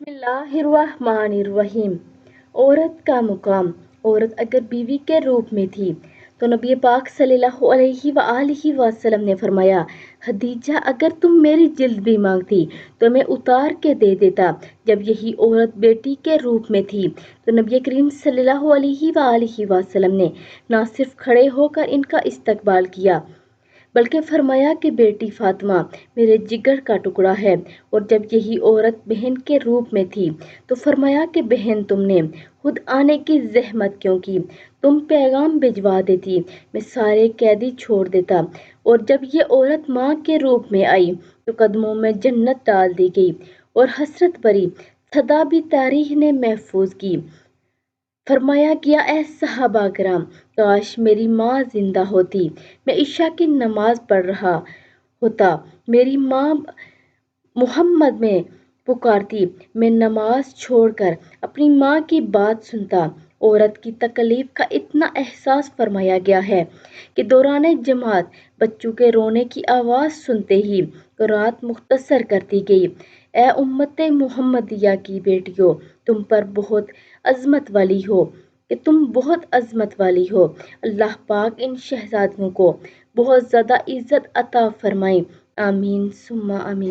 बिस्मिल्लाहिर्रहमानिर्रहीम। औरत का मुकाम। औरत अगर बीवी के रूप में थी तो नबी पाक सल्लल्लाहु अलैहि वसल्लम ने फरमाया, खदीजा अगर तुम मेरी जिल्द भी मांगती तो मैं उतार के दे देता। जब यही औरत बेटी के रूप में थी तो नबी करीम सल्लल्लाहु अलैहि वसल्लम ने न सिर्फ खड़े होकर इनका इस्तकबाल किया बल्कि फरमाया कि बेटी फातिमा मेरे जिगर का टुकड़ा है। और जब यही औरत बहन के रूप में थी तो फरमाया कि बहन तुमने खुद आने की जहमत क्यों की, तुम पैगाम भिजवा देती, मैं सारे कैदी छोड़ देता। और जब ये औरत माँ के रूप में आई तो कदमों में जन्नत डाल दी गई और हसरत भरी सदा भी तारीख ने महफूज की। फरमाया किया ऐ सहाबा कराम, काश मेरी माँ जिंदा होती, मैं इशा की नमाज पढ़ रहा होता, मेरी माँ मोहम्मद में पुकारती, मैं नमाज छोड़कर अपनी माँ की बात सुनता। औरत की तकलीफ का इतना एहसास फरमाया गया है कि दौरान जमात बच्चों के रोने की आवाज़ सुनते ही रात मुख्तसर कर दी गई। ए उम्मत मुहम्मदिया की बेटियों, तुम पर बहुत अजमत वाली हो कि तुम बहुत अजमत वाली हो। अल्लाह पाक इन शहजादियों को बहुत ज़्यादा इज्जत अता फरमाए। आमीन सुम्मा आमीन।